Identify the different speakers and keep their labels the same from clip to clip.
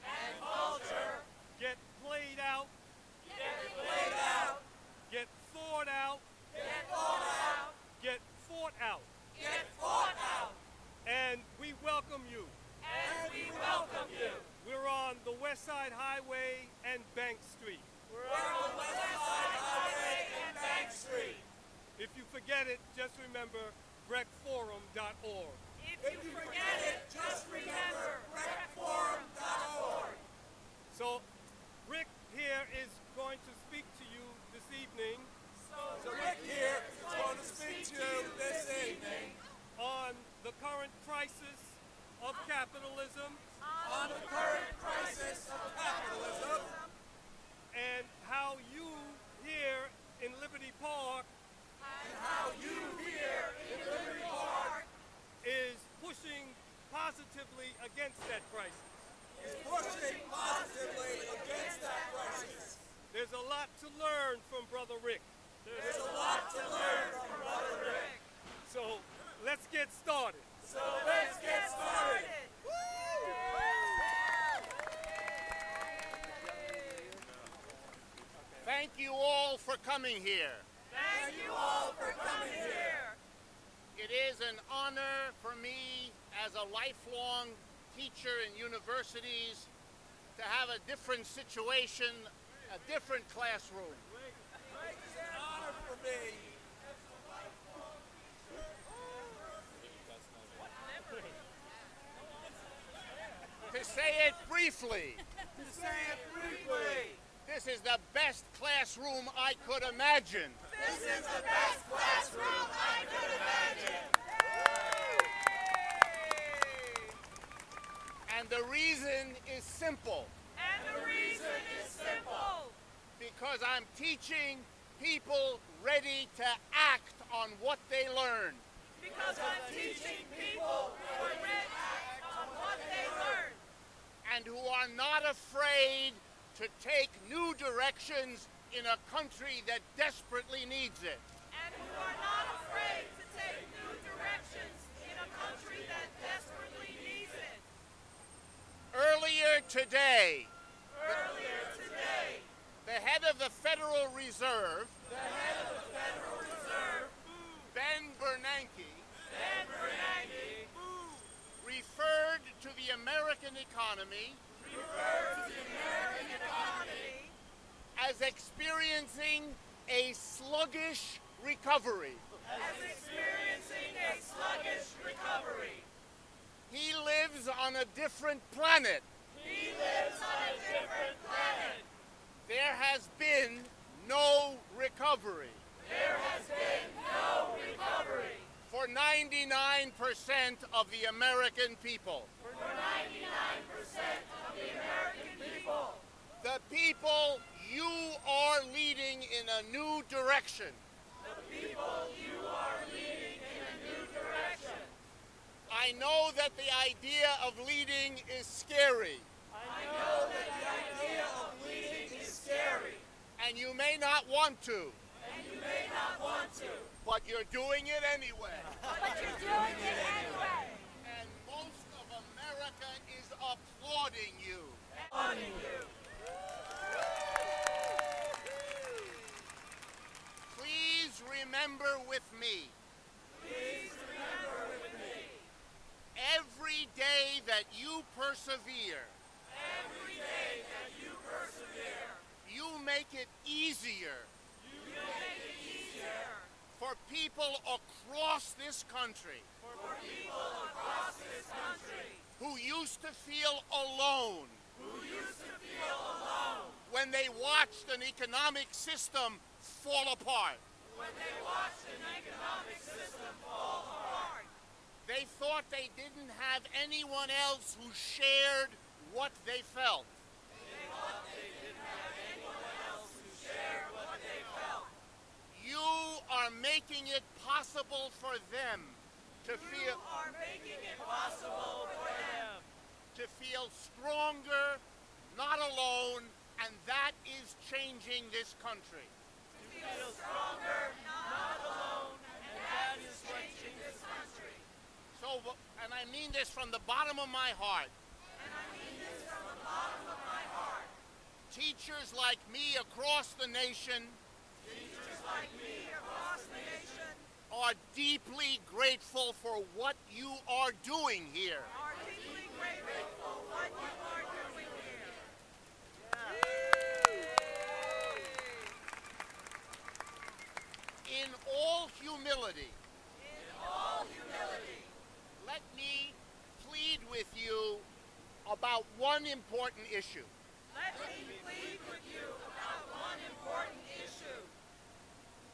Speaker 1: and culture
Speaker 2: get played out,
Speaker 1: get played out,
Speaker 2: get thought out,
Speaker 1: get thought out,
Speaker 2: get fought out.
Speaker 1: get fought out.
Speaker 2: And we welcome you.
Speaker 1: And we welcome you.
Speaker 2: We're on the West Side Highway and Bank Street.
Speaker 1: We're on West Side Highway and Bank Street.
Speaker 2: If you forget it, just remember breckforum.org.
Speaker 1: If you forget it, just remember breckforum.org.
Speaker 2: So Rick here is going to speak to you this evening
Speaker 1: So Rick here is going to speak to you this evening
Speaker 2: on the current crisis of capitalism
Speaker 1: on the current crisis of capitalism
Speaker 2: and how you here in Liberty Park
Speaker 1: and how you here in Liberty Park
Speaker 2: is pushing positively against that crisis.
Speaker 1: is pushing positively against that crisis.
Speaker 2: There's a lot to learn from Brother Rick.
Speaker 1: There's a lot to learn from Brother Rick.
Speaker 2: So let's get started.
Speaker 1: So let's get started.
Speaker 3: Thank you all for coming here.
Speaker 1: Thank you all for coming here.
Speaker 3: It is an honor for me as a lifelong teacher in universities to have a different situation, a different classroom.
Speaker 1: It's an honor for me.
Speaker 3: To say it briefly,
Speaker 1: To say it briefly,
Speaker 3: this is the best classroom I could imagine.
Speaker 1: this is the best classroom I could imagine.
Speaker 3: And the reason is simple,
Speaker 1: And the reason is simple.
Speaker 3: because I'm teaching people ready to act on what they learn.
Speaker 1: Because I'm teaching people who are ready to act on what they learn.
Speaker 3: And who are not afraid to take new directions in a country that desperately needs it.
Speaker 1: And who are not afraid to take new directions in a country that desperately needs it.
Speaker 3: Earlier today,
Speaker 1: Earlier today,
Speaker 3: the head of the Federal Reserve,
Speaker 1: the head of the Federal Reserve,
Speaker 3: Ben Bernanke,
Speaker 1: Ben Bernanke,
Speaker 3: referred to the American economy
Speaker 1: referred to the American economy
Speaker 3: as experiencing a sluggish recovery.
Speaker 1: as experiencing a sluggish recovery.
Speaker 3: He lives on a different planet.
Speaker 1: He lives on a different planet.
Speaker 3: There has been no recovery
Speaker 1: There has been no recovery
Speaker 3: for 99% of the American people.
Speaker 1: for 99% of the American people.
Speaker 3: The people you are leading in a new direction.
Speaker 1: The people you are leading in a new direction.
Speaker 3: I know that the idea of leading is scary,
Speaker 1: I know that the idea of leading is scary,
Speaker 3: and you may not want to,
Speaker 1: and you may not want to,
Speaker 3: but you're doing it anyway.
Speaker 1: but you're doing it anyway.
Speaker 3: And most of America is applauding you.
Speaker 1: On you.
Speaker 3: Please remember with me,
Speaker 1: Please remember with me,
Speaker 3: every day that you persevere,
Speaker 1: every day that you persevere,
Speaker 3: you make it easier
Speaker 1: you make it easier
Speaker 3: for people across this country
Speaker 1: for people across this country
Speaker 3: who used to feel alone
Speaker 1: who used to feel alone
Speaker 3: when they watched an economic system fall apart.
Speaker 1: when they watched an economic system fall apart.
Speaker 3: They thought they didn't have anyone else who shared what they felt.
Speaker 1: They thought they didn't have anyone else who shared what they felt.
Speaker 3: You are making it possible for them to
Speaker 1: You are making it possible for them
Speaker 3: to feel stronger, not alone, and that is changing this country.
Speaker 1: to feel stronger, not alone, and that is changing this country.
Speaker 3: So, and I mean this from the bottom of my heart,
Speaker 1: And I mean this from the bottom
Speaker 3: like me across the nation
Speaker 1: teachers like me across the nation
Speaker 3: are deeply grateful for what you are doing here.
Speaker 1: are deeply grateful for what you are doing here.
Speaker 3: In all humility,
Speaker 1: In all humility,
Speaker 3: let me plead with you about one important issue.
Speaker 1: let me plead with you about one important issue.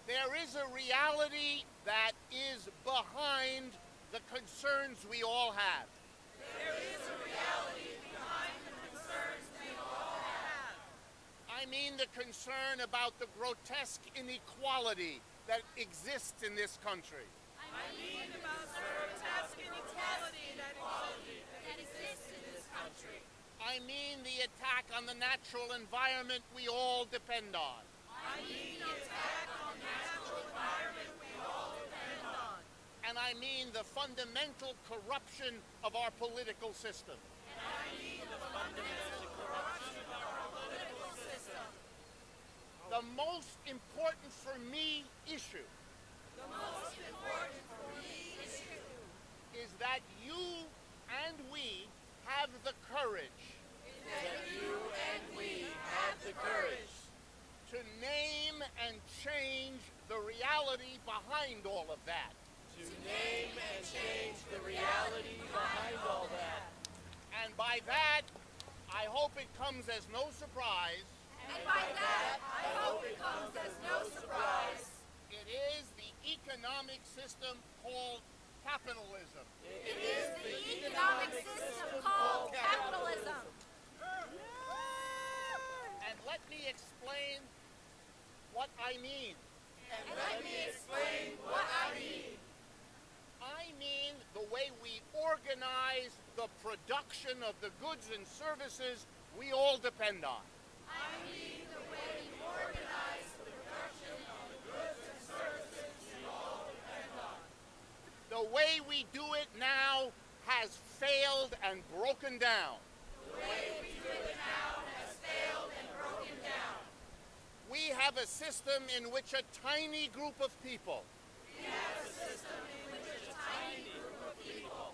Speaker 3: There is a reality that is behind the concerns we all have.
Speaker 1: There is a reality behind the concerns we all have.
Speaker 3: I mean the concern about the grotesque inequality that exists in this country.
Speaker 1: I mean about the grotesque inequality that exists in this country.
Speaker 3: I mean the attack on the natural environment we all depend on.
Speaker 1: I mean the attack on the natural environment we all depend on.
Speaker 3: And I mean the fundamental corruption of our political system.
Speaker 1: And I mean the fundamental corruption of our political system.
Speaker 3: The most important for me issue
Speaker 1: The most important for me issue
Speaker 3: is that you and we have the courage
Speaker 1: is that you and we have the courage
Speaker 3: to name and change the reality behind all of that.
Speaker 1: to name and change the reality behind all that.
Speaker 3: And by that, I hope it comes as no surprise.
Speaker 1: And by that, I hope it comes as no surprise.
Speaker 3: It is the economic system called capitalism.
Speaker 1: It is the economic system called capitalism.
Speaker 3: And let me explain what I mean.
Speaker 1: And let me explain what I mean.
Speaker 3: I mean the way we organize the production of the goods and services we all depend on.
Speaker 1: I mean the way we organize the production of the goods and services we all depend on.
Speaker 3: The way we do it now has failed and broken down.
Speaker 1: The way we do it now has failed and broken down.
Speaker 3: We have a system in which a tiny group of people,
Speaker 1: We have a system in which a tiny group of people,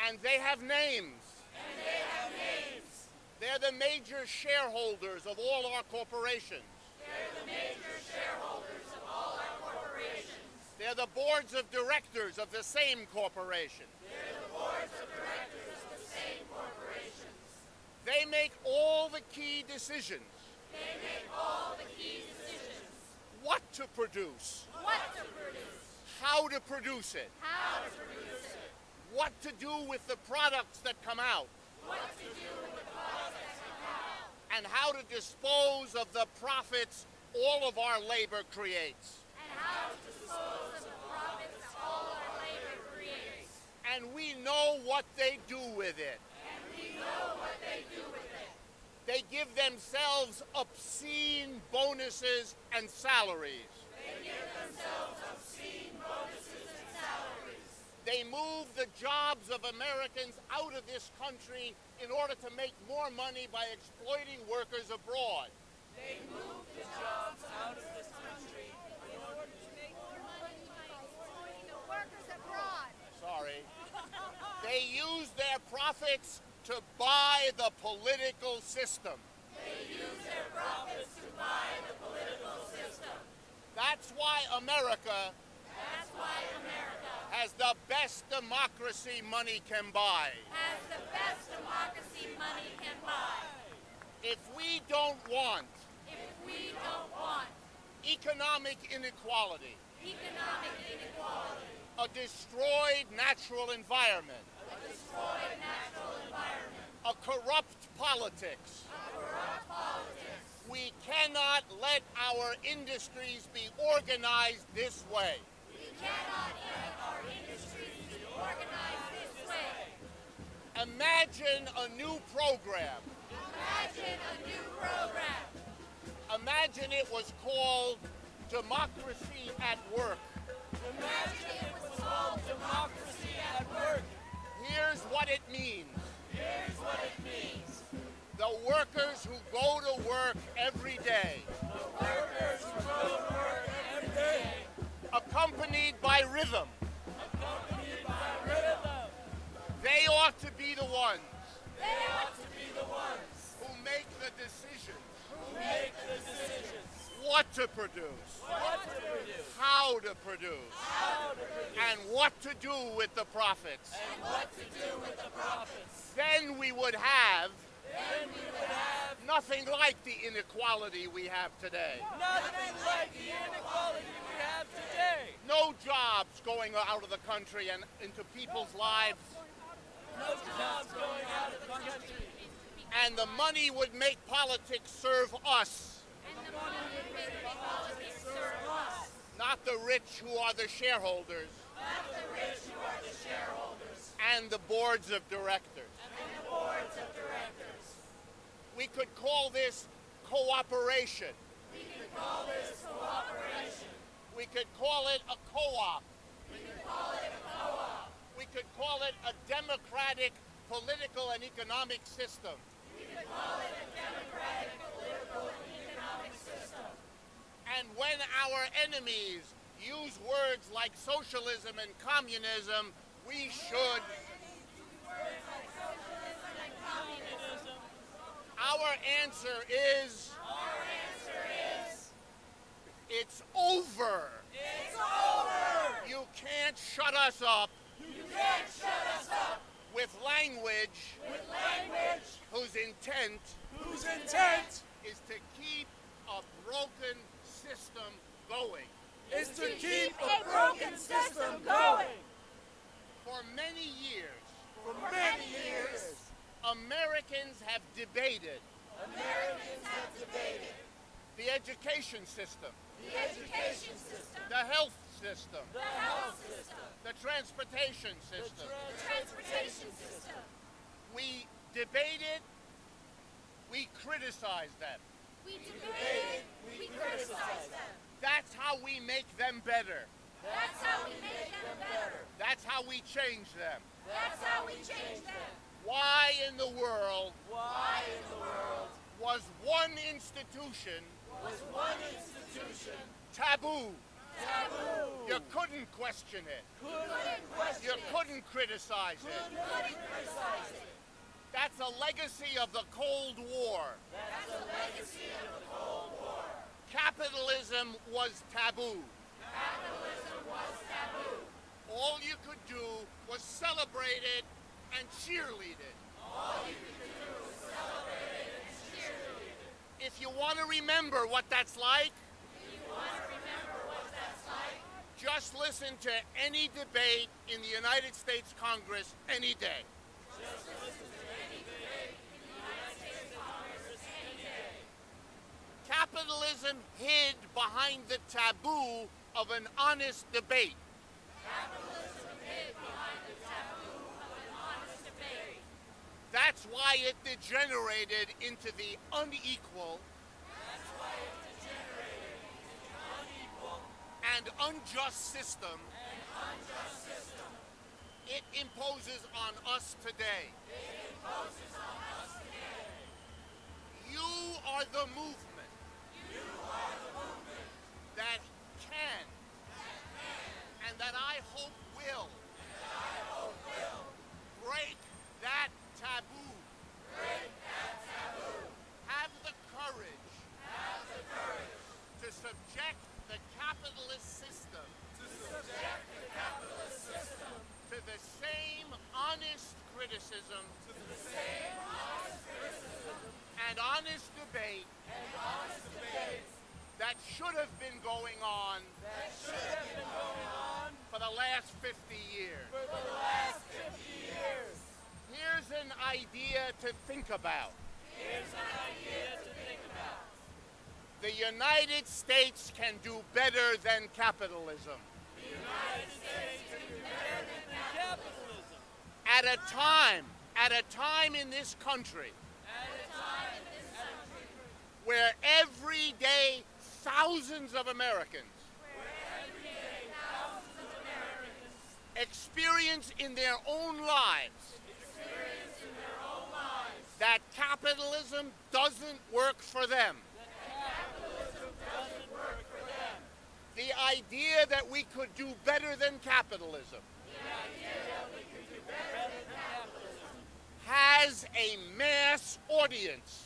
Speaker 3: and they have names.
Speaker 1: and they have names.
Speaker 3: They're the major shareholders of all our corporations.
Speaker 1: They're the major shareholders of all our corporations.
Speaker 3: They're the boards of directors of the same corporation.
Speaker 1: They're the boards of directors of the same corporations.
Speaker 3: They make all the key decisions.
Speaker 1: They make all the key decisions.
Speaker 3: What to produce,
Speaker 1: What to produce,
Speaker 3: how to produce it,
Speaker 1: how to produce it,
Speaker 3: what to do with the products that come out,
Speaker 1: what to do with the products that come out,
Speaker 3: and how to dispose of the profits all of our labor creates.
Speaker 1: and how to dispose of the profits that all our labor creates.
Speaker 3: And we know what they do with it.
Speaker 1: And we know what they do with it.
Speaker 3: They give themselves obscene bonuses and salaries.
Speaker 1: They give themselves obscene bonuses and salaries.
Speaker 3: They move the jobs of Americans out of this country in order to make more money by exploiting workers abroad.
Speaker 1: They move the jobs out of this country in order to make more money by exploiting the workers abroad.
Speaker 3: Sorry. They use their profits to buy the political system.
Speaker 1: They use their profits to buy the political system.
Speaker 3: That's why America
Speaker 1: That's why America
Speaker 3: has the best democracy money can buy.
Speaker 1: has the best democracy money can buy.
Speaker 3: If we don't want
Speaker 1: If we don't want
Speaker 3: economic inequality,
Speaker 1: economic inequality,
Speaker 3: a destroyed natural environment,
Speaker 1: a destroyed natural environment,
Speaker 3: a corrupt politics,
Speaker 1: corrupt politics,
Speaker 3: we cannot let our industries be organized this way.
Speaker 1: we cannot let our industries be organized this way.
Speaker 3: Imagine a new program.
Speaker 1: Imagine a new program.
Speaker 3: Imagine it was called Democracy at Work.
Speaker 1: Imagine it was called Democracy at Work.
Speaker 3: Here's what it means.
Speaker 1: Here's what it means.
Speaker 3: The workers who go to work every day,
Speaker 1: Workers who go to work every day,
Speaker 3: accompanied by rhythm,
Speaker 1: accompanied by rhythm.
Speaker 3: they ought to be the ones
Speaker 1: They ought to be the ones
Speaker 3: who make the decisions
Speaker 1: who make the decisions.
Speaker 3: what to produce,
Speaker 1: What to produce,
Speaker 3: how to produce,
Speaker 1: how to produce,
Speaker 3: and what to do with the profits.
Speaker 1: and what to do with the profits.
Speaker 3: Then we would have
Speaker 1: Then we would have
Speaker 3: nothing like the inequality we have today.
Speaker 1: nothing like the inequality we have today.
Speaker 3: No jobs going out of the country and into people's lives,
Speaker 1: No jobs going out of the country.
Speaker 3: and the money would make politics serve us,
Speaker 1: Serve us,
Speaker 3: not the rich who are the shareholders
Speaker 1: not the rich who are the shareholders
Speaker 3: and the boards of directors.
Speaker 1: and the boards of directors.
Speaker 3: We could call this cooperation.
Speaker 1: We could call this cooperation.
Speaker 3: We could call it a co-op.
Speaker 1: We could call it a co-op.
Speaker 3: We could call it a democratic political and economic system.
Speaker 1: We could call it a democratic political and economic system.
Speaker 3: And when our enemies use words like socialism and communism, we should. Our answer is, it's over.
Speaker 1: It's over.
Speaker 3: You can't shut us up
Speaker 1: You can't shut us up
Speaker 3: with language
Speaker 1: with language
Speaker 3: whose intent
Speaker 1: whose intent
Speaker 3: is to keep a broken system going.
Speaker 1: is to keep a broken system going.
Speaker 3: For many years,
Speaker 1: For many years,
Speaker 3: Americans have debated
Speaker 1: Americans have debated
Speaker 3: the education system,
Speaker 1: the education system,
Speaker 3: the health system,
Speaker 1: the health system,
Speaker 3: the transportation system.
Speaker 1: the transportation system.
Speaker 3: We debated, we criticized them.
Speaker 1: We debated, we criticized them.
Speaker 3: That's how we make them better.
Speaker 1: That's how we make them better.
Speaker 3: That's how we change them.
Speaker 1: That's how we change them.
Speaker 3: Why in the world
Speaker 1: Why in the world
Speaker 3: was one institution
Speaker 1: was one institution
Speaker 3: taboo?
Speaker 1: taboo?
Speaker 3: You couldn't question it.
Speaker 1: Couldn't question
Speaker 3: You
Speaker 1: it.
Speaker 3: couldn't criticize it.
Speaker 1: Couldn't criticize it.
Speaker 3: That's a legacy of the Cold War.
Speaker 1: That's a legacy of the Cold War.
Speaker 3: Capitalism was taboo.
Speaker 1: Capitalism was taboo.
Speaker 3: All you could do was celebrate it and cheerlead it.
Speaker 1: All you could do was celebrate it and cheerlead it.
Speaker 3: If you want to remember what that's like,
Speaker 1: If you want to remember what that's like,
Speaker 3: just listen to any debate in the United States Congress any day.
Speaker 1: just listen to any debate in the United States Congress any day.
Speaker 3: Capitalism hid behind the taboo of an honest debate.
Speaker 1: Capitalism hid behind the taboo of an honest debate.
Speaker 3: That's why it degenerated into the unequal
Speaker 1: That's why it degenerated into the unequal
Speaker 3: and unjust system
Speaker 1: and unjust system
Speaker 3: it imposes on us today.
Speaker 1: it imposes on us today.
Speaker 3: You are the movement
Speaker 1: You are the movement
Speaker 3: that can and that I hope will break that taboo.
Speaker 1: break that taboo.
Speaker 3: Have the courage
Speaker 1: Have the courage
Speaker 3: to subject the capitalist system
Speaker 1: to subject the capitalist system
Speaker 3: to the same honest criticism
Speaker 1: to the same honest criticism
Speaker 3: and honest debate
Speaker 1: and honest debates
Speaker 3: that should have been going on
Speaker 1: that should have been going on
Speaker 3: for the last 50 years.
Speaker 1: for the last 50 years.
Speaker 3: Here's an idea to think about.
Speaker 1: Here's an idea to think about.
Speaker 3: The United States can do better than capitalism.
Speaker 1: The United States can do better than capitalism.
Speaker 3: At a time in this country
Speaker 1: At a time in this country
Speaker 3: where every day thousands of Americans
Speaker 1: where every day thousands of Americans
Speaker 3: experience in their own lives
Speaker 1: experience in their own lives
Speaker 3: that capitalism doesn't work for them. The idea that we could do better than capitalism has a mass audience.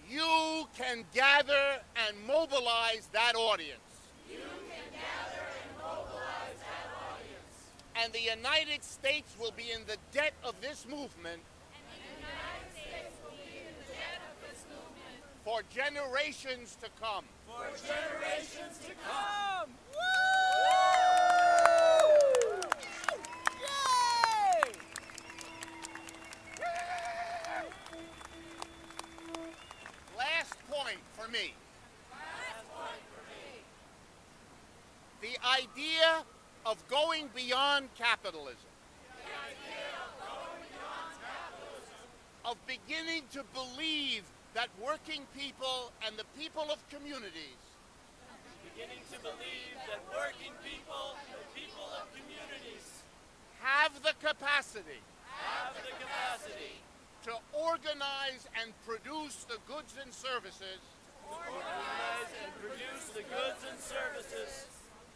Speaker 3: You can gather and mobilize that audience. And the United States will be in the debt of this movement for generations to come.
Speaker 1: Yay!
Speaker 3: Last point for me. The idea of going beyond capitalism. Of beginning to believe that working people and the people of communities have the capacity to organize and produce the goods and services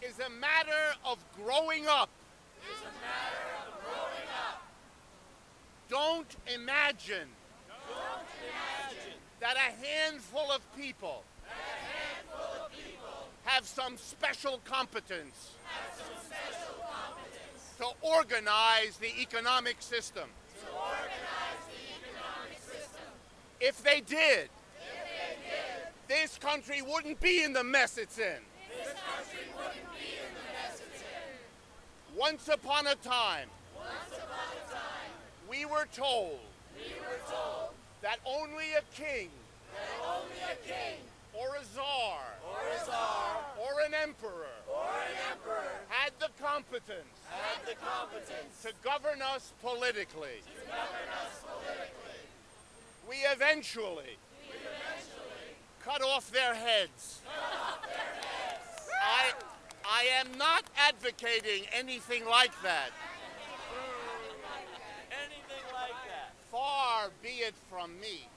Speaker 3: is a matter of growing up. Don't imagine that a handful of people have some special competence to organize the economic system. If they did, this country wouldn't be in the mess it's in. Once upon a time, we were told that only a king or a czar or an emperor had the competence to govern us politically. We eventually cut off their heads. I am not advocating anything like that. Far be it from me.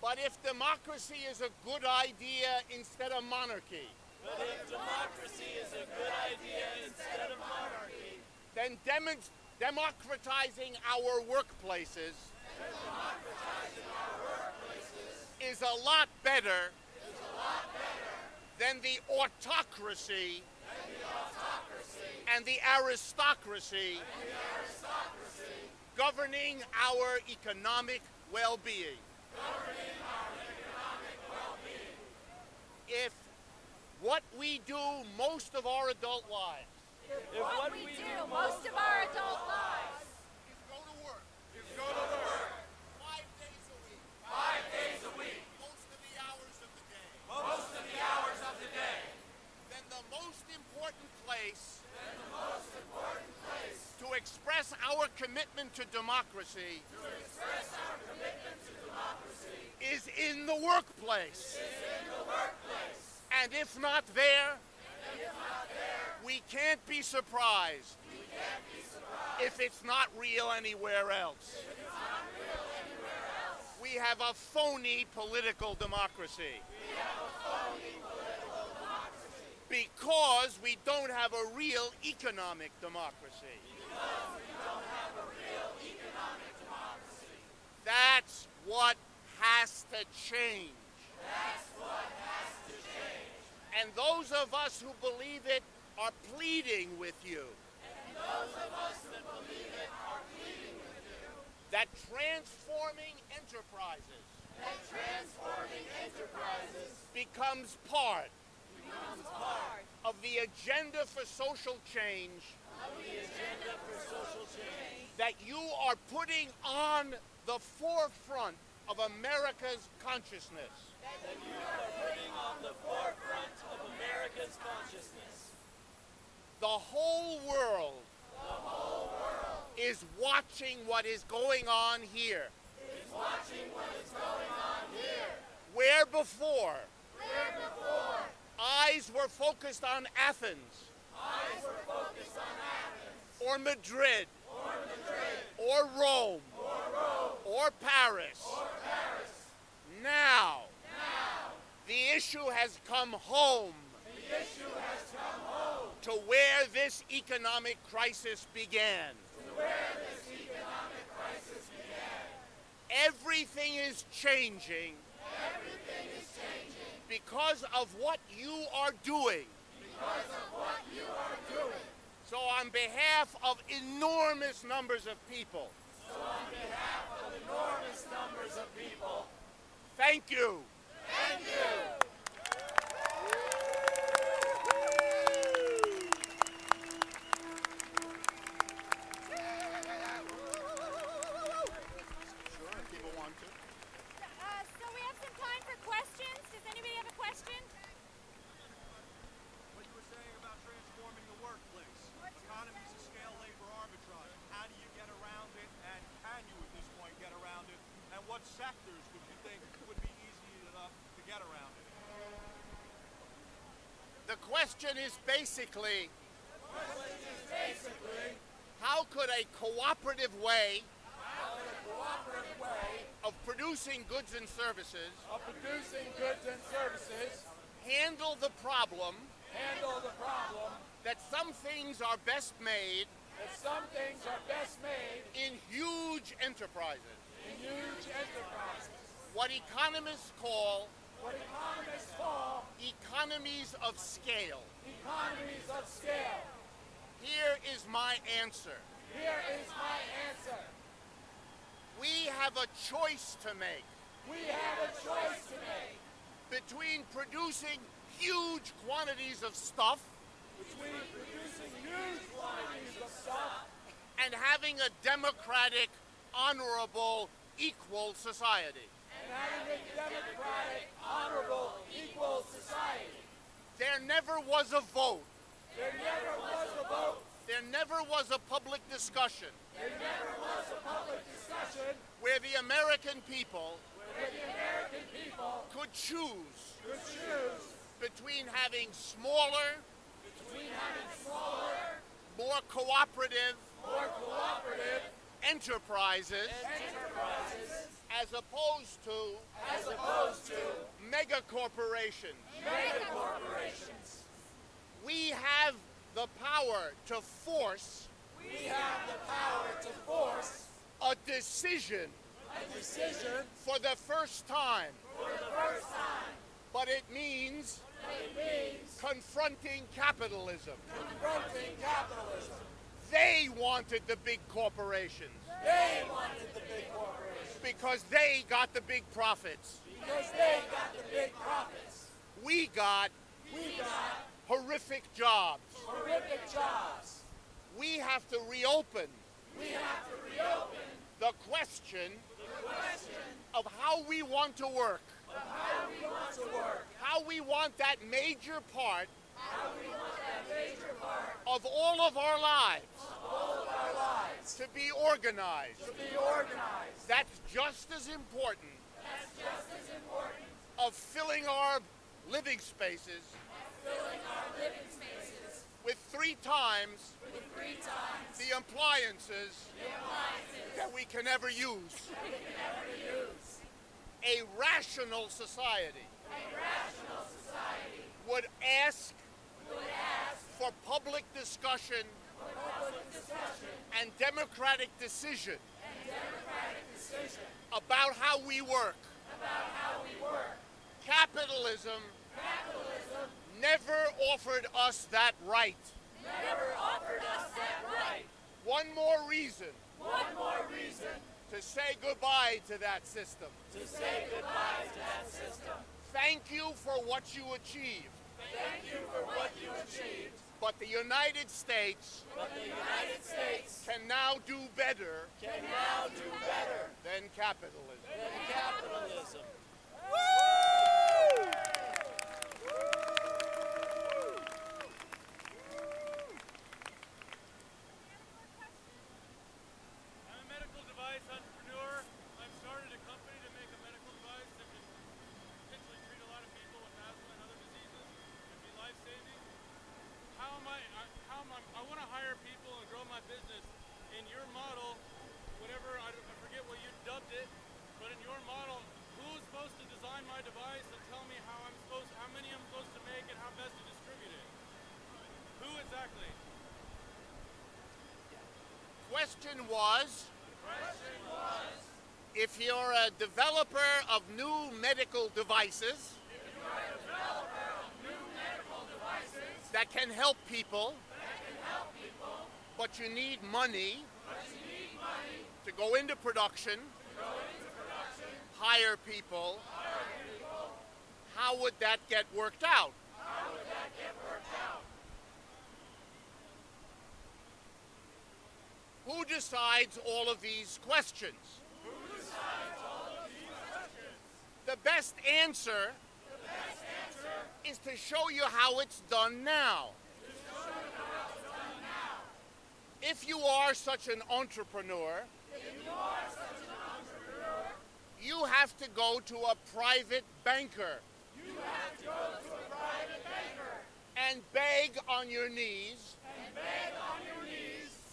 Speaker 3: But if democracy is a good idea instead of monarchy, then democratizing our workplaces is a lot better than the autocracy and the aristocracy governing our economic well-being. If what we do most of our adult lives is go to work. 5 days a week. Most of the hours of the day. Then the most important place to express our commitment to democracy is in the workplace. And if not there, we can't be surprised if it's not real anywhere else. We have a phony political democracy. Because we don't have a real economic democracy. That's what has to change. And those of us who believe it are pleading with you. That transforming enterprises becomes part of the agenda for social change that you are putting on the forefront of America's consciousness. The whole world is watching what is going on here. Where before eyes were focused on Athens or Madrid or Rome or Paris. Now, the issue has come home to where this economic crisis began. Everything is changing because of what you are doing. So on behalf of enormous numbers of people, thank you. Sure, if people want to.
Speaker 4: So we have some time for questions. Does anybody have a question?
Speaker 5: What you were saying about transforming the workplace, economies of scale, labor arbitrage, how do you get around it, and can you at this point get around it, and what sectors would you think would be easy enough to get around it?
Speaker 3: The question is basically, how could a cooperative way of producing goods and services handle the problem that some things are best made in huge enterprises. What economists call economies of scale. Here is my answer. We have a choice to make between producing huge quantities of stuff and having a democratic, honorable, equal society. There never was a vote. There never was a public discussion where the American people could choose between having smaller, more cooperative enterprises as opposed to mega corporations. We have the power to force a decision for the first time. But it means confronting capitalism. They wanted the big corporations. Because they got the big profits. We got horrific jobs. We have to reopen the question of how we want to work. How we want that major part of all of our lives to be organized. That's just as important of filling our living spaces with three times the appliances that we can ever use. A rational society would ask for public discussion and democratic decision about how we work. Capitalism never offered us that right. One more reason to say goodbye to that system. Thank you for what you achieved. But the United States can now do better than capitalism.
Speaker 2: I'm a medical device entrepreneur. I've started a company to make a medical device that can potentially treat a lot of people with asthma and other diseases and be life-saving. I want to hire people and grow my business in in your model, whatever, I forget what you dubbed it, but in your model, who's supposed to design my device and tell me how many I'm supposed to make and how best to distribute it? Who exactly?
Speaker 3: Question was, if you're a developer of new medical devices, that can help people, but you need money to go into production, hire people, how would that get worked out? Who decides all of these questions? The best answer is to show you how it's done now. If you are such an entrepreneur, you have to go to a private banker. And beg on your knees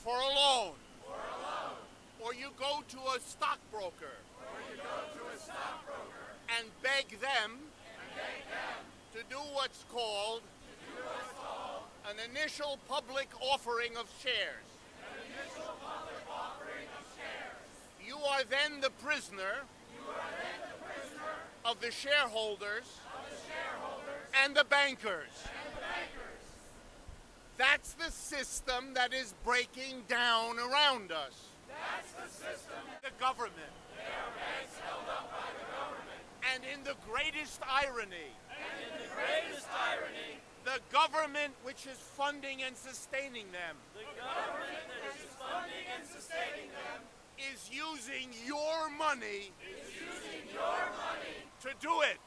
Speaker 3: for a loan. Or you go to a stockbroker and beg them to do what's called an initial public offering of shares. You are then the prisoner of the shareholders and the bankers. That's the system that is breaking down around us. The government. And in the greatest irony, the government which is funding and sustaining them is using your money to do it.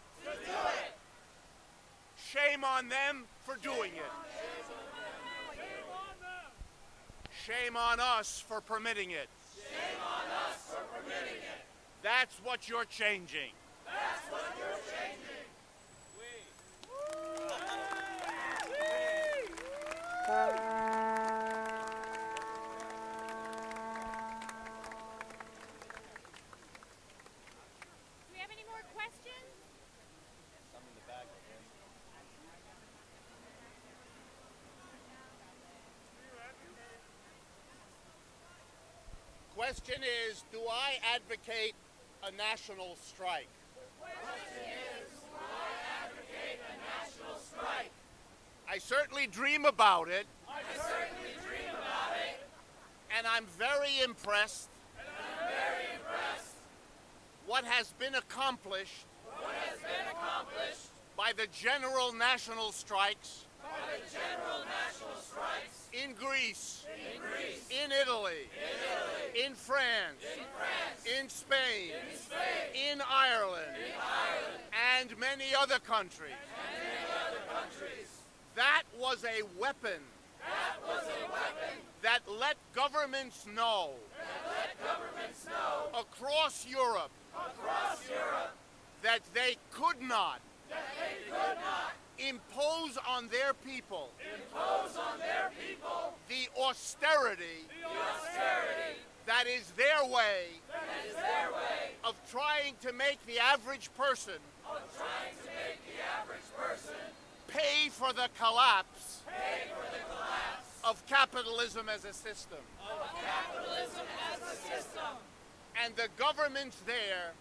Speaker 3: Shame on them for doing it. Shame on us for permitting it. That's what you're changing.
Speaker 4: Do we have any more questions?
Speaker 3: Question is, do I advocate a national strike? I certainly dream about it. And I'm very impressed. What has been accomplished by the general national strikes in Greece, in Italy, in France, in Spain, in Ireland, and many other countries. That was a weapon that let governments know across Europe that they could not impose on their people the austerity that is their way of trying to make the average person pay for the collapse of capitalism as a system. And the governments there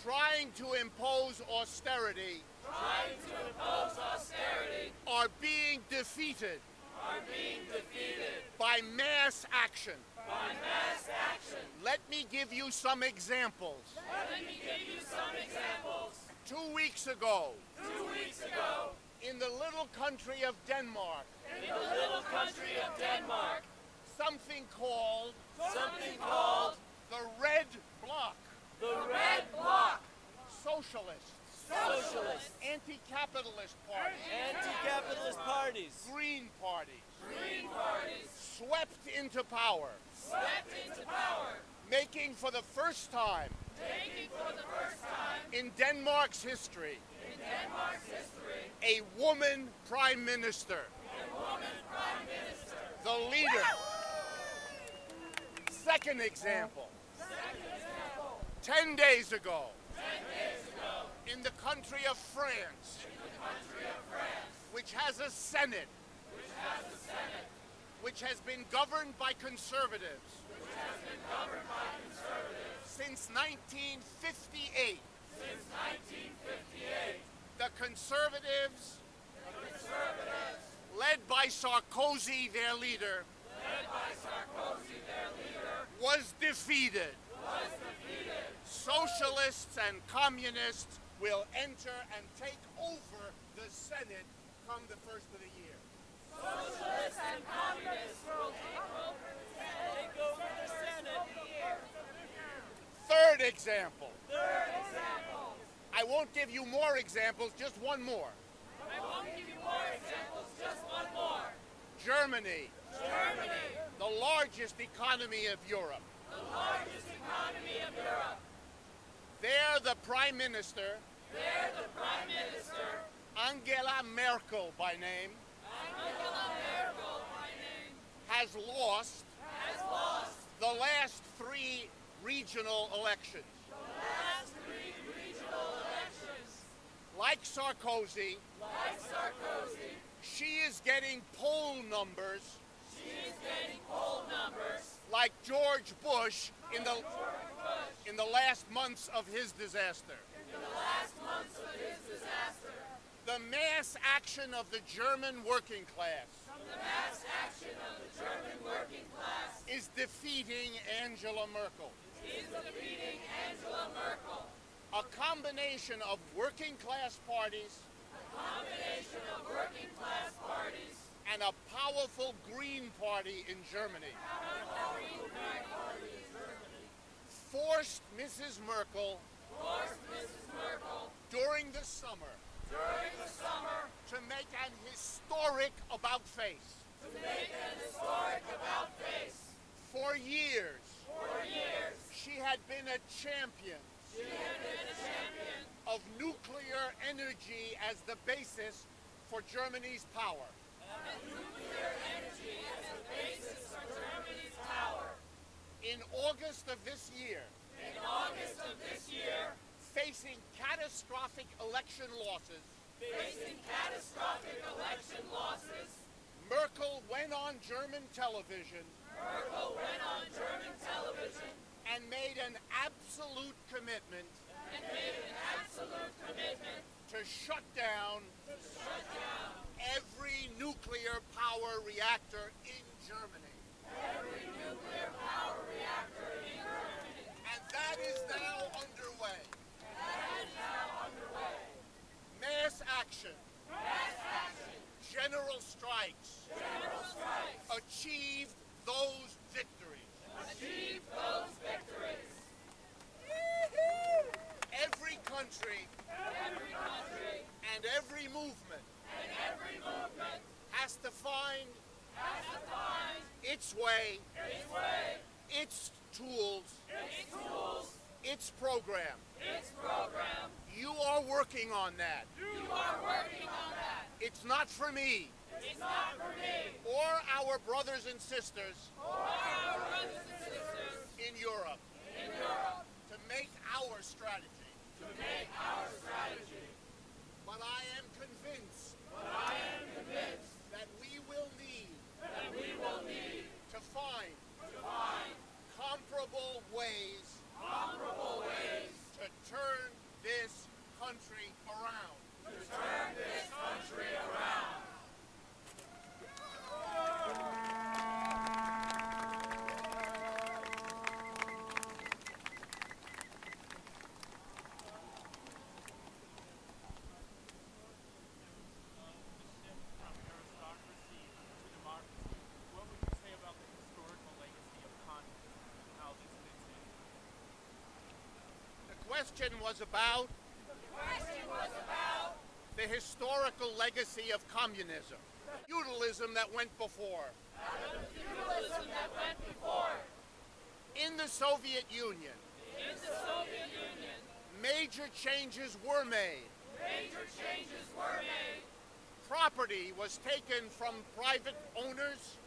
Speaker 3: trying to impose austerity are being defeated by mass action. Let me give you some examples. 2 weeks ago, in the little country of Denmark, something called the Red Bloc. Socialists. Anti-capitalist parties. Green parties. Swept into power. Making for the first time in Denmark's history a woman prime minister. The leader Second example. 10 days ago, in the country of France, which has a Senate, which has been governed by conservatives since 1958. The conservatives, led by Sarkozy, their leader, was defeated. Socialists and communists will enter and take over the Senate come the first of the year.
Speaker 1: Socialists and communists will take over the Senate.
Speaker 3: Third example. I won't give you more examples, just one more. Germany. The largest economy of Europe. There, the Prime Minister, Angela Merkel by name, has lost the last three regional elections. Like Sarkozy, she is getting poll numbers like George Bush in the last months of his disaster. The mass action of the German working class is defeating Angela Merkel. A combination of working class parties and a powerful Green Party in Germany forced Mrs. Merkel during the summer to make an historic about-face. For years, she had been a champion of nuclear energy as the basis for Germany's power. In August of this year, facing catastrophic election losses, Merkel went on German television and made an absolute commitment to shut down every nuclear power reactor in Germany. And that is now underway. Mass action. General strikes. Achieved those victories. Every country and every movement has to find its way, its tools, its program. You are working on that. It's not for me or our brothers and sisters in Europe to make our strategy. But I am convinced that we will need to find comparable ways to turn this country around. The question was about the historical legacy of communism, feudalism that went before. In the Soviet Union, major changes were made. Property was taken from private owners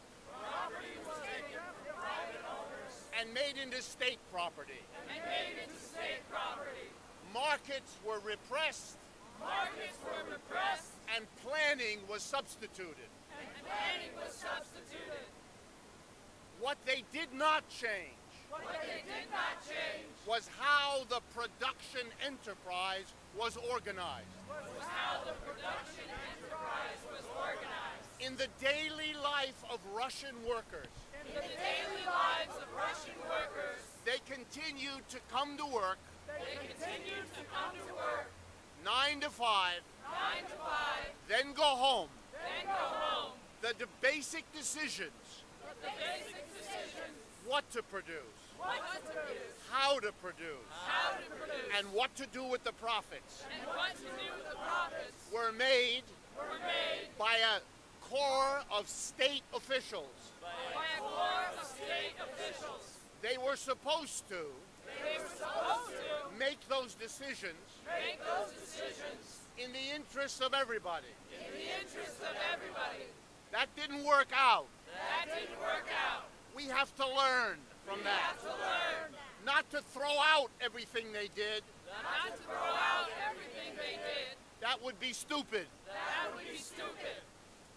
Speaker 3: and made into state property.
Speaker 1: and made into state property.
Speaker 3: Markets were repressed
Speaker 1: Markets were repressed
Speaker 3: and planning was substituted.
Speaker 1: and planning was substituted.
Speaker 3: What they did not change
Speaker 1: What they did not change
Speaker 3: was how the production enterprise was organized.
Speaker 1: was how the production enterprise was organized.
Speaker 3: In the daily life of Russian workers,
Speaker 1: In the daily lives of Russian workers,
Speaker 3: they continued to come to work
Speaker 1: they continued to come to work
Speaker 3: 9 to 5,
Speaker 1: 9 to 5,
Speaker 3: then go home.
Speaker 1: then go home.
Speaker 3: The basic decisions,
Speaker 1: The basic decisions,
Speaker 3: what to produce,
Speaker 1: what to produce,
Speaker 3: how to produce,
Speaker 1: how to produce,
Speaker 3: and what to do with the profits
Speaker 1: and what to do with the profits
Speaker 3: were made
Speaker 1: were made
Speaker 3: by a corps of state officials.
Speaker 1: by a corps of state officials.
Speaker 3: They were supposed to
Speaker 1: They were supposed to
Speaker 3: make those decisions
Speaker 1: make those decisions
Speaker 3: in the interests of everybody.
Speaker 1: in the interest of everybody.
Speaker 3: That didn't work out.
Speaker 1: That didn't work out.
Speaker 3: We have to learn from
Speaker 1: We
Speaker 3: that.
Speaker 1: have to learn
Speaker 3: Not to throw out everything they did.
Speaker 1: not to throw out everything they did.
Speaker 3: That would be stupid.
Speaker 1: That would be stupid.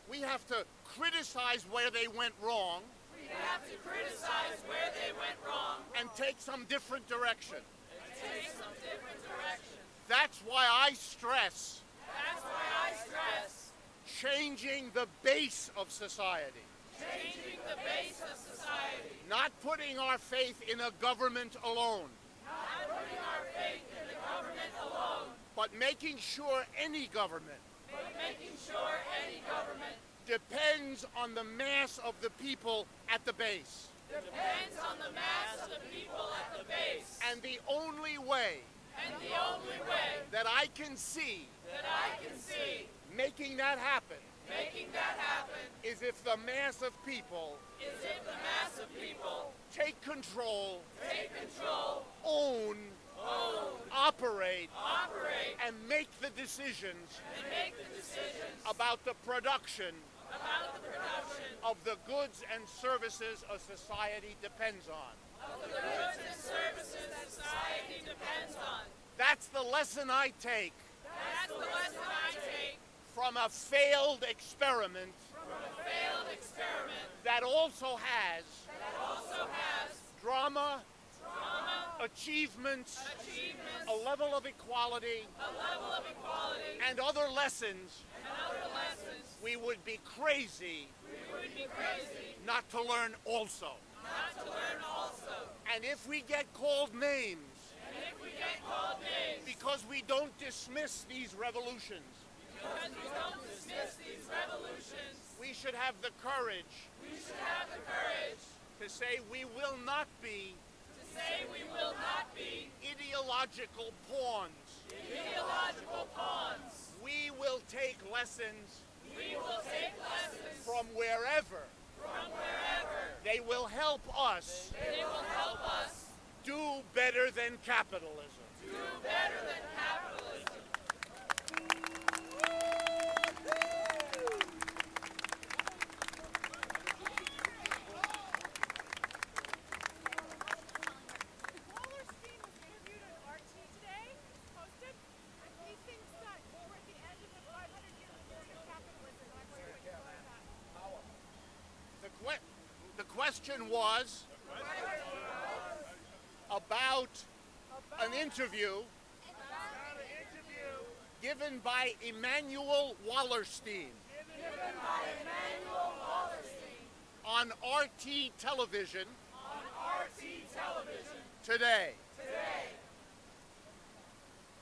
Speaker 3: We have to criticize where they went wrong
Speaker 1: We have to criticize where they went wrong
Speaker 3: and take some different direction.
Speaker 1: and take some different direction.
Speaker 3: That's why I stress
Speaker 1: That's why I stress
Speaker 3: changing the base of society.
Speaker 1: changing the base of society,
Speaker 3: Not putting our faith in a government alone,
Speaker 1: not putting our faith in the government alone,
Speaker 3: but making sure any government
Speaker 1: but making sure any government
Speaker 3: depends on the mass of the people at the base.
Speaker 1: depends on the mass of the people at the base.
Speaker 3: And the only way
Speaker 1: And the only way
Speaker 3: that I can see
Speaker 1: that I can see
Speaker 3: making that happen
Speaker 1: making that happen
Speaker 3: is if the mass of people
Speaker 1: is if the mass of people
Speaker 3: take control,
Speaker 1: take control,
Speaker 3: own, operate, and make the decisions
Speaker 1: and make the decisions
Speaker 3: about the production
Speaker 1: about the production
Speaker 3: of the goods and services a society depends on.
Speaker 1: of the goods and services that society depends on.
Speaker 3: That's the lesson I take
Speaker 1: That's the lesson I take
Speaker 3: from a failed experiment
Speaker 1: from a failed experiment
Speaker 3: that also has drama, achievements, a level of equality, and other lessons we would be crazy not to learn also. And if we get called names because we don't dismiss these revolutions, we should have the courage to say we will not be ideological pawns. We will take lessons from wherever they will help us do better than capitalism.
Speaker 4: Wallerstein was interviewed on RT today, posted, and he thinks that we're at the end of the 500-year war of capitalism. And I'm wondering what you thought of that.
Speaker 3: The question was about an interview given by Emanuel Wallerstein on RT television today.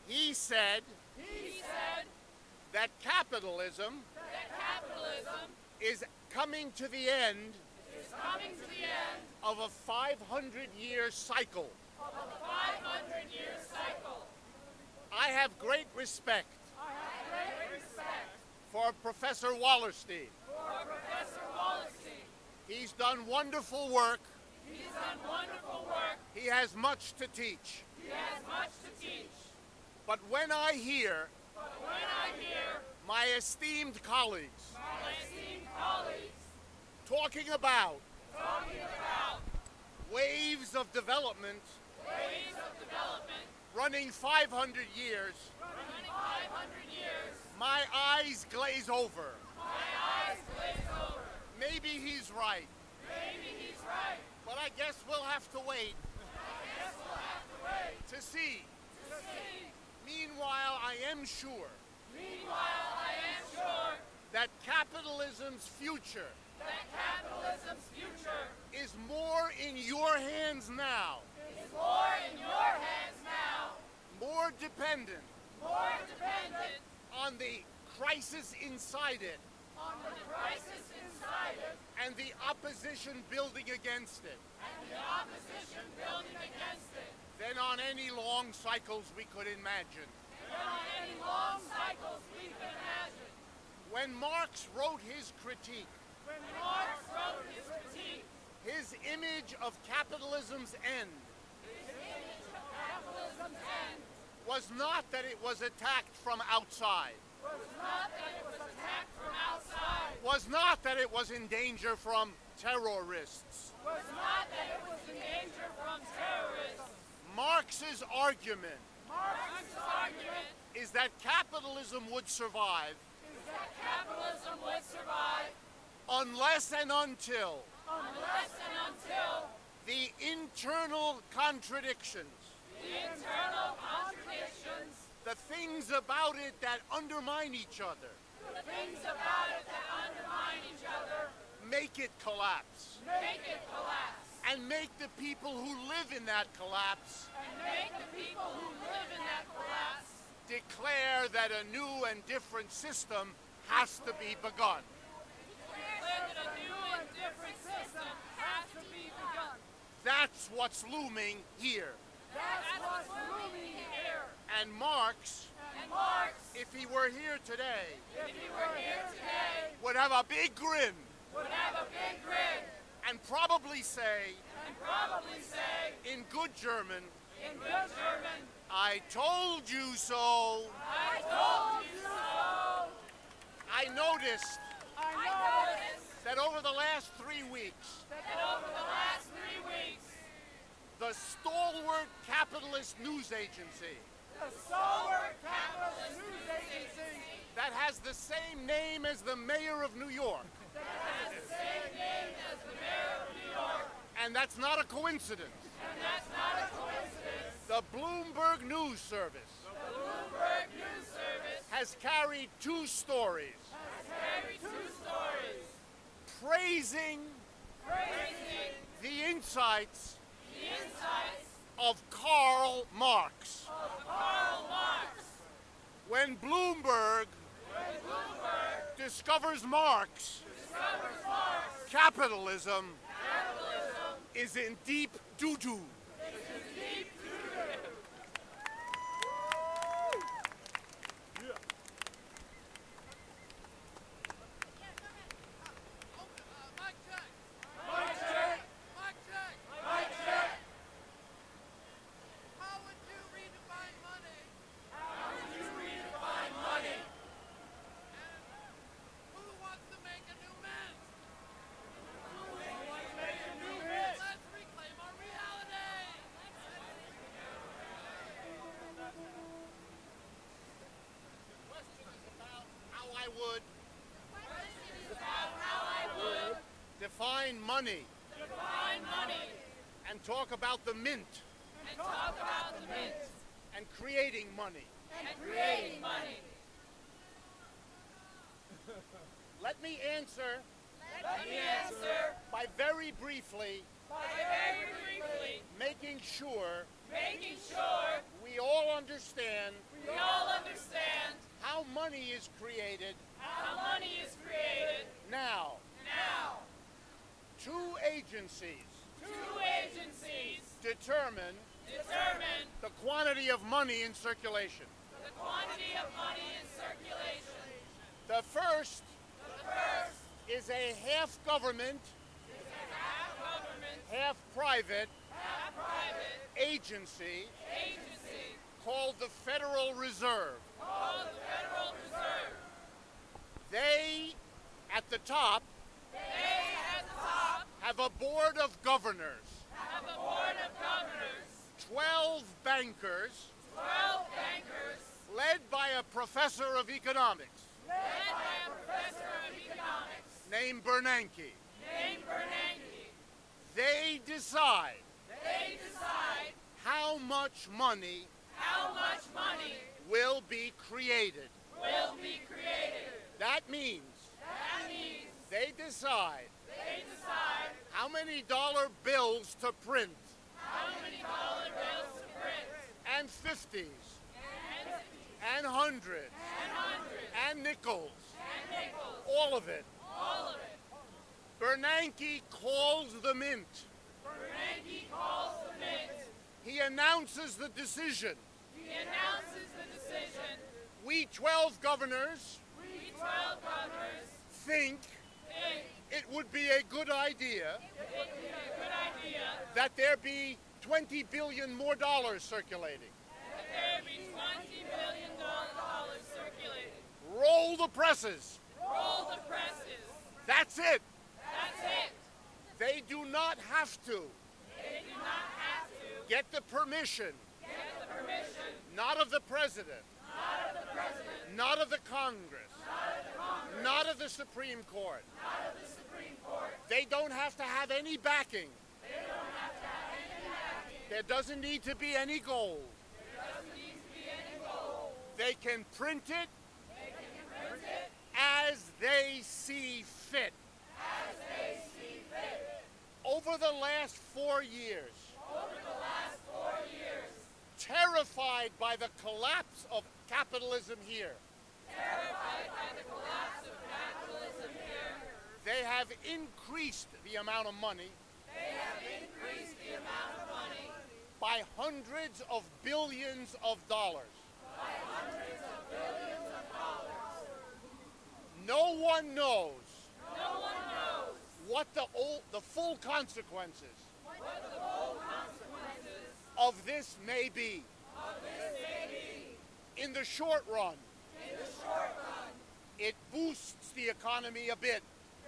Speaker 3: He said that capitalism is coming to the end of a 500-year cycle. I have great respect for Professor Wallerstein. He's done wonderful work. He has much to teach. But when I hear my esteemed colleagues talking about waves of development running 500 years, my eyes glaze over. Maybe he's right. But I guess we'll have to wait to see. Meanwhile, I am sure that capitalism's future is more in your hands now, more dependent on the crisis inside it and the opposition building against it than on any long cycles we could imagine. When Marx wrote his critique, his image of capitalism's end was not that it was attacked from outside, was not that it was in danger from terrorists. Marx's argument is that capitalism would survive unless and until the internal contradictions, the things about it that undermine each other, make it collapse. And make the people who live in that collapse declare that a new and different system has to be begun. That's what's looming here. And Marx, if he were here today, would have a big grin. And probably say, in good German, I told you so. I noticed that over the last 3 weeks, the stalwart capitalist news agency that has the same name as the mayor of New York, and that's not a coincidence. The Bloomberg News Service has carried two stories praising the insights of Karl Marx. When Bloomberg discovers Marx, capitalism is in deep doo-doo. Define money and talk about the mint and creating money. Let me answer by very briefly making sure we all understand how money is created now. Two agencies determine the quantity of money in circulation. The first is a half government, half private agency called the Federal Reserve. They, at the top, have a board of governors bankers
Speaker 1: 12 bankers
Speaker 3: led by a professor of economics
Speaker 1: led by a professor of economics
Speaker 3: named Bernanke.
Speaker 1: named Bernanke.
Speaker 3: They decide
Speaker 1: They decide
Speaker 3: how much money
Speaker 1: how much money
Speaker 3: will be created.
Speaker 1: will be created.
Speaker 3: That means
Speaker 1: That means
Speaker 3: they decide
Speaker 1: they decide
Speaker 3: how many dollar bills to print,
Speaker 1: how many dollar bills to print,
Speaker 3: and 50s,
Speaker 1: and
Speaker 3: and hundreds,
Speaker 1: hundreds,
Speaker 3: and nickels,
Speaker 1: and nickels,
Speaker 3: all of it.
Speaker 1: all of it.
Speaker 3: Bernanke calls the mint.
Speaker 1: Bernanke calls the mint.
Speaker 3: He announces the decision.
Speaker 1: He announces the decision.
Speaker 3: We 12 governors
Speaker 1: We 12 governors
Speaker 3: think
Speaker 1: think
Speaker 3: it would be a good idea
Speaker 1: it would be a good idea
Speaker 3: that there be 20 billion more dollars circulating.
Speaker 1: that there be $20 billion circulated.
Speaker 3: Roll the presses.
Speaker 1: Roll the presses.
Speaker 3: That's it.
Speaker 1: That's it.
Speaker 3: They do not have to
Speaker 1: They do not have to
Speaker 3: get the permission,
Speaker 1: get the permission,
Speaker 3: not of the president,
Speaker 1: not of the president,
Speaker 3: not of the Congress,
Speaker 1: not of the Congress,
Speaker 3: not of the Supreme Court.
Speaker 1: not of the Supreme Court.
Speaker 3: They don't have to have any backing.
Speaker 1: They don't have to have any backing.
Speaker 3: There doesn't need to be any gold.
Speaker 1: There doesn't need to be any gold.
Speaker 3: They can print it
Speaker 1: They can print it
Speaker 3: as they see fit.
Speaker 1: as they see fit.
Speaker 3: Over the last 4 years,
Speaker 1: Over the last 4 years,
Speaker 3: terrified by the collapse of capitalism here,
Speaker 1: terrified by the collapse of capitalism here,
Speaker 3: they have increased the amount of money
Speaker 1: they have increased the amount of money
Speaker 3: by hundreds of billions of dollars.
Speaker 1: by hundreds of billions of dollars.
Speaker 3: No one knows
Speaker 1: No one knows
Speaker 3: what the full consequences
Speaker 1: what the full consequences
Speaker 3: of this may be.
Speaker 1: of this may be.
Speaker 3: In the short run,
Speaker 1: In the short run,
Speaker 3: it boosts the economy a bit.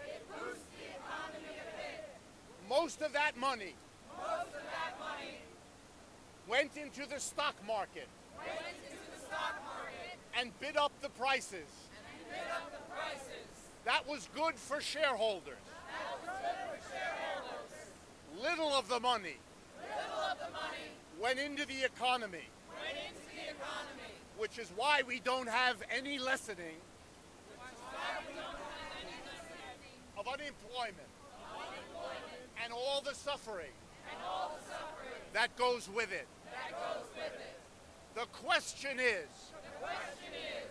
Speaker 1: it boosts the economy a bit.
Speaker 3: Most of that money
Speaker 1: Most of that money
Speaker 3: went into the stock market
Speaker 1: went into the stock market
Speaker 3: and bid up the prices.
Speaker 1: and bid up the prices.
Speaker 3: That was good for shareholders.
Speaker 1: That was good for shareholders.
Speaker 3: Little of the money
Speaker 1: Little of the money
Speaker 3: went into the economy,
Speaker 1: went into the economy,
Speaker 3: which is why we don't have any lessening
Speaker 1: which is why we don't have any lessening
Speaker 3: of unemployment
Speaker 1: of unemployment
Speaker 3: and all the suffering
Speaker 1: and all the suffering
Speaker 3: that goes with it.
Speaker 1: that goes with it.
Speaker 3: The question is,
Speaker 1: The question is,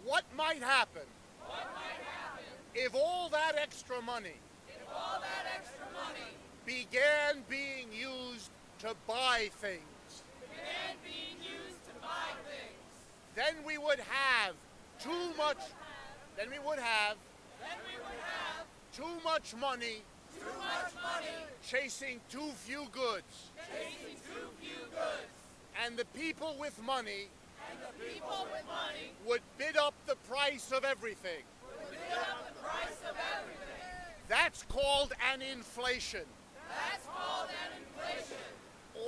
Speaker 3: what might happen
Speaker 1: what might happen
Speaker 3: if all that extra money
Speaker 1: if all that extra money
Speaker 3: began being used to buy things?
Speaker 1: began being used to buy things?
Speaker 3: Then we would have too much, then we would have
Speaker 1: Then we would have
Speaker 3: too much money
Speaker 1: too much money
Speaker 3: chasing too few goods.
Speaker 1: chasing too few goods,
Speaker 3: And the people with money
Speaker 1: and the people with money
Speaker 3: would bid up the price of everything.
Speaker 1: would bid up the price of everything.
Speaker 3: That's called an inflation.
Speaker 1: That's called an inflation.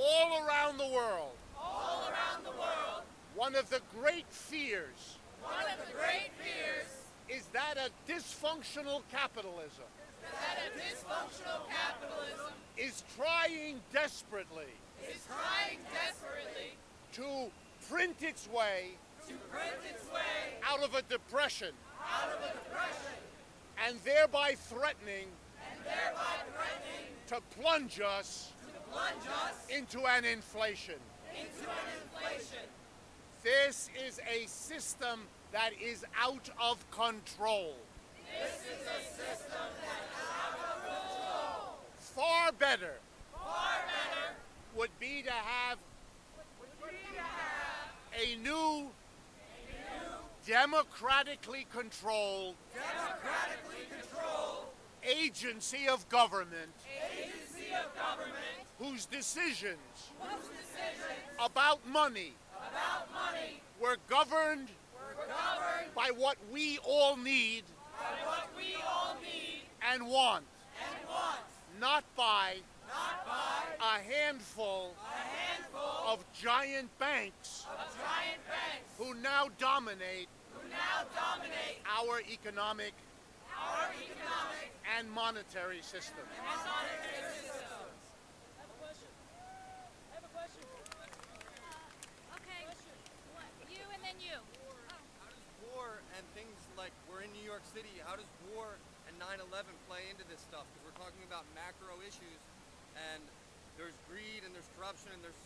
Speaker 3: All around the world,
Speaker 1: All around the world,
Speaker 3: one of the great fears
Speaker 1: one of the great fears
Speaker 3: is that a dysfunctional capitalism
Speaker 1: is that a dysfunctional capitalism
Speaker 3: is trying desperately
Speaker 1: is trying desperately
Speaker 3: to print its way
Speaker 1: to print its way
Speaker 3: out of a depression
Speaker 1: out of a depression
Speaker 3: and thereby threatening
Speaker 1: and thereby threatening
Speaker 3: to plunge us
Speaker 1: to plunge us
Speaker 3: into an inflation.
Speaker 1: into an inflation.
Speaker 3: This is a system that is out of control.
Speaker 1: This is a system that is out of control.
Speaker 3: Far better
Speaker 1: Far better
Speaker 3: would be to have
Speaker 1: would be to have
Speaker 3: a new democratically controlled
Speaker 1: democratically controlled
Speaker 3: agency of government
Speaker 1: agency of government
Speaker 3: whose decisions
Speaker 1: whose decisions
Speaker 3: about money
Speaker 1: about money
Speaker 3: were governed
Speaker 1: were governed
Speaker 3: by what we all need
Speaker 1: by what we all need
Speaker 3: and want,
Speaker 1: and want,
Speaker 3: not by
Speaker 1: not by
Speaker 3: a handful
Speaker 1: a handful
Speaker 3: of giant banks
Speaker 1: giant banks
Speaker 3: who now dominate
Speaker 1: who now dominate
Speaker 3: our economic
Speaker 1: our economic
Speaker 3: and monetary system.
Speaker 1: and monetary systems.
Speaker 6: I have a question.
Speaker 4: Okay. What? You and then you.
Speaker 6: How does war and things like we're in New York City, how does war and 9/11 play into this stuff? Because we're talking about macro issues and there's greed and there's corruption and there's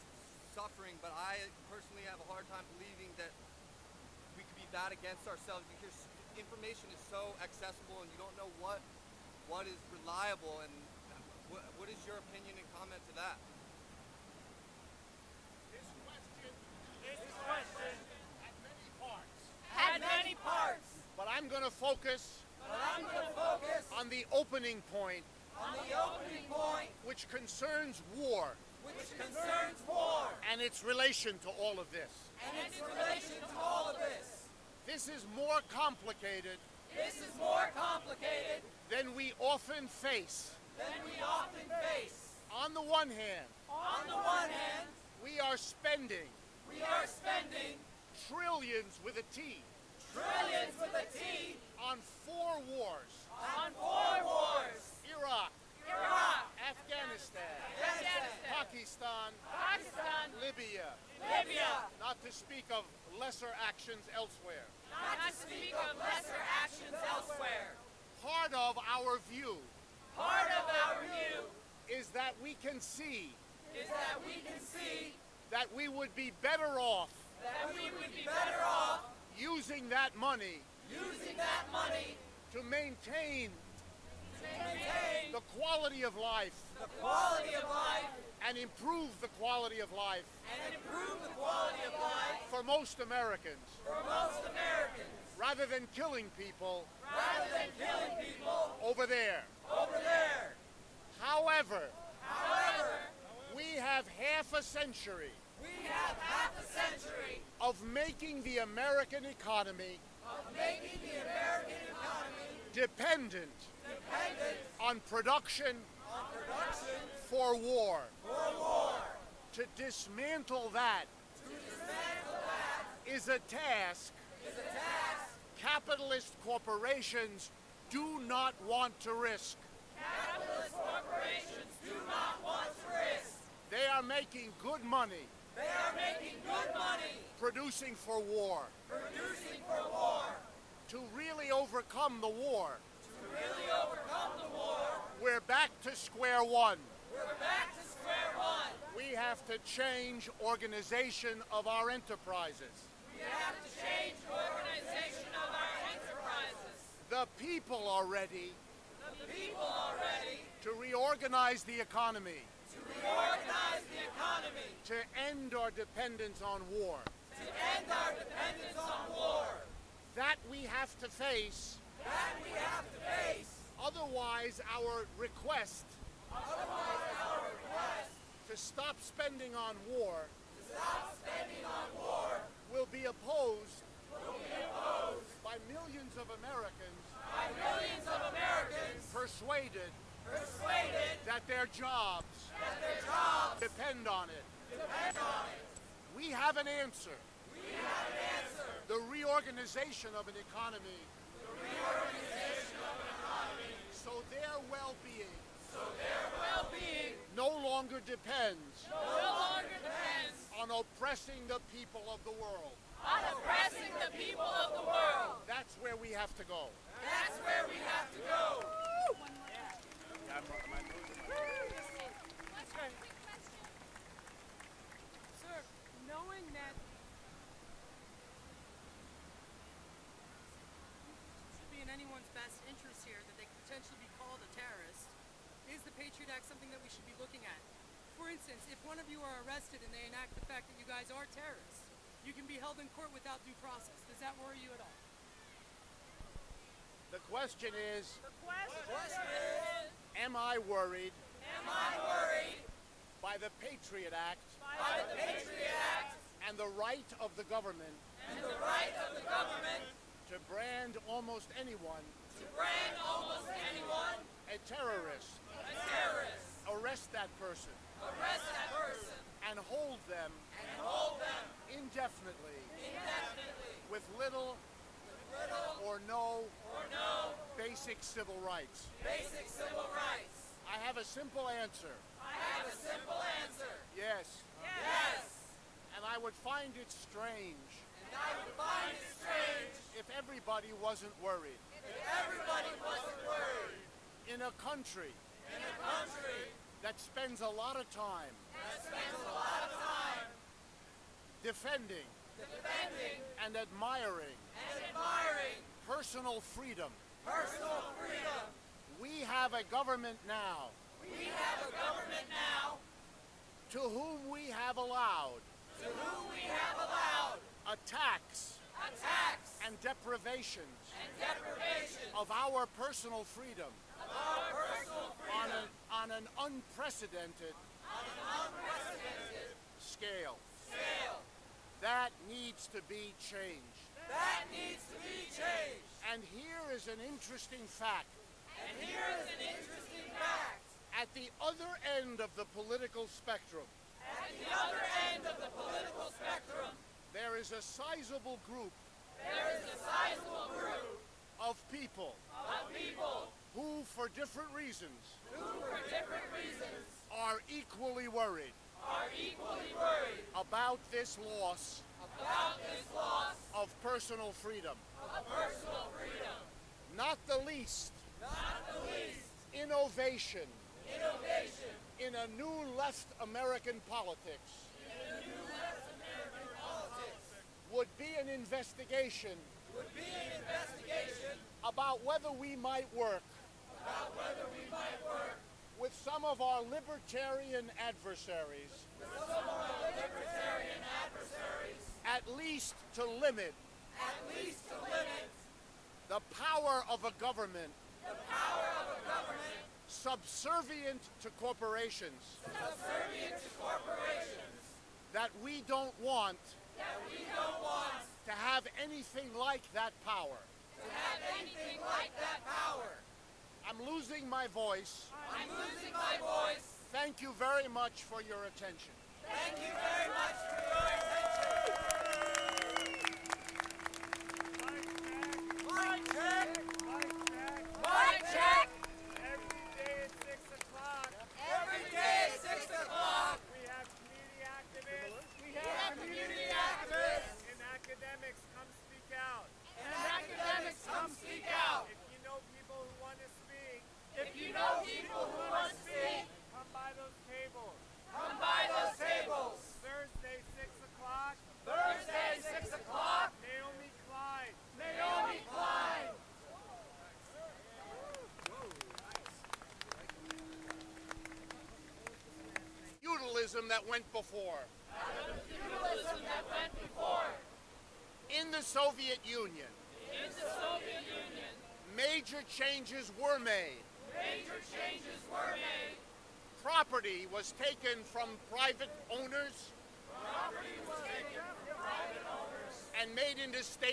Speaker 6: suffering, but I personally have a hard time believing that we could be that against ourselves because information is so accessible and you don't know what is reliable. And what is your opinion and comment to that?
Speaker 3: This question had many parts,
Speaker 1: Had many parts,
Speaker 3: but I'm going to focus
Speaker 1: but I'm going to focus
Speaker 3: on the opening point,
Speaker 1: on the opening point,
Speaker 3: which concerns war
Speaker 1: which concerns war
Speaker 3: and its relation to all of this.
Speaker 1: and its relation to all of this.
Speaker 3: This is more complicated
Speaker 1: This is more complicated
Speaker 3: than we often face.
Speaker 1: than we often face.
Speaker 3: On the one hand,
Speaker 1: On the one hand,
Speaker 3: we are spending
Speaker 1: we are spending
Speaker 3: trillions with a T
Speaker 1: trillions with a T
Speaker 3: on 4 wars:
Speaker 1: on 4 wars:
Speaker 3: Iraq,
Speaker 1: Iraq,
Speaker 3: Afghanistan,
Speaker 1: Afghanistan,
Speaker 3: Pakistan,
Speaker 1: Pakistan,
Speaker 3: Libya,
Speaker 1: Libya,
Speaker 3: not to speak of lesser actions elsewhere.
Speaker 1: not to speak of lesser actions elsewhere.
Speaker 3: Part of our view
Speaker 1: Part of our view
Speaker 3: is that we can see
Speaker 1: is that we can see
Speaker 3: that we would be better off
Speaker 1: that we would be better off
Speaker 3: using that money
Speaker 1: using that money
Speaker 3: to maintain
Speaker 1: to maintain
Speaker 3: the quality of life
Speaker 1: the quality of life
Speaker 3: and improve the quality of life
Speaker 1: and improve the quality of life
Speaker 3: for most Americans,
Speaker 1: for most Americans,
Speaker 3: rather than killing people
Speaker 1: rather than killing people
Speaker 3: over there.
Speaker 1: over there.
Speaker 3: However,
Speaker 1: However,
Speaker 3: we have half a century
Speaker 1: we have half a century
Speaker 3: of making the American economy
Speaker 1: of making the American economy
Speaker 3: dependent
Speaker 1: dependent
Speaker 3: on production
Speaker 1: on production
Speaker 3: for war.
Speaker 1: for war.
Speaker 3: To dismantle that
Speaker 1: To dismantle that
Speaker 3: is a task
Speaker 1: is a task
Speaker 3: capitalist corporations do not want to risk.
Speaker 1: capitalist corporations do not want to risk.
Speaker 3: They are making good money
Speaker 1: They are making good money
Speaker 3: producing for war.
Speaker 1: producing for war.
Speaker 3: To really overcome the war,
Speaker 1: To really overcome the war,
Speaker 3: we're back to square one.
Speaker 1: we're back to square one.
Speaker 3: We have to change organization of our enterprises.
Speaker 1: We have to change the organization of our enterprises.
Speaker 3: The people are ready
Speaker 1: The people are ready
Speaker 3: to reorganize the economy,
Speaker 1: to reorganize the economy,
Speaker 3: to end our dependence on war.
Speaker 1: to end our dependence on war.
Speaker 3: That we have to face,
Speaker 1: That we have to face.
Speaker 3: otherwise our request
Speaker 1: Otherwise, our request
Speaker 3: to stop spending on war
Speaker 1: to stop spending on war
Speaker 3: will be opposed
Speaker 1: will be opposed
Speaker 3: by millions of Americans
Speaker 1: by millions of Americans
Speaker 3: persuaded
Speaker 1: persuaded
Speaker 3: that their jobs
Speaker 1: that their jobs
Speaker 3: depend on it.
Speaker 1: depend on it.
Speaker 3: We have an answer.
Speaker 1: We have an answer.
Speaker 3: The reorganization of an economy
Speaker 1: The reorganization of an economy
Speaker 3: so their well-being
Speaker 1: so their well-being
Speaker 3: no longer depends
Speaker 1: no longer depends
Speaker 3: on oppressing the people of the world.
Speaker 1: on oppressing the people of the world.
Speaker 3: That's where we have to go.
Speaker 1: That's where we have to go.
Speaker 4: Sir, knowing that
Speaker 7: Should be in anyone's best interest here that they could potentially be called a terrorist. Is the Patriot Act something that we should be looking at? For instance, if one of you are arrested and they enact the fact that you guys are terrorists, you can be held in court without due process. Does that worry you at all?
Speaker 3: The question is,
Speaker 4: the question
Speaker 1: is,
Speaker 3: am I worried
Speaker 1: am I worried
Speaker 3: by the Patriot Act
Speaker 1: by the Patriot Act
Speaker 3: and the right of the government
Speaker 1: and the right of the government
Speaker 3: to brand almost anyone
Speaker 1: to brand almost anyone
Speaker 3: a terrorist,
Speaker 1: a terrorist,
Speaker 3: arrest that person,
Speaker 1: arrest that person,
Speaker 3: and hold them indefinitely with little or no basic civil rights. I have a simple answer. Yes. And I would find it strange if everybody wasn't worried. In a country that spends a lot of time defending and admiring personal freedom, we have a government now to whom we have allowed attacks and deprivations of our personal freedom on an unprecedented scale. That needs to be changed. And here is an interesting fact. At the other end of the political spectrum, there is a sizable group of people who, for different reasons, are equally worried about this loss of personal freedom. Not the least, innovation in a new left American politics would be an investigation about whether we might work with some of our libertarian adversaries, at least to limit the power of a government subservient to corporations that we don't want to have anything like that power. I'm losing my voice. Thank you very much for your attention.
Speaker 1: Every day at 6 o'clock. We have community activists. And academics come speak out. If you know people who want to speak. Come by those tables. Thursday, 6 o'clock. Naomi Klein.
Speaker 3: Feudalism that went before. In the Soviet Union, major changes were made. Property was taken from private owners and made into state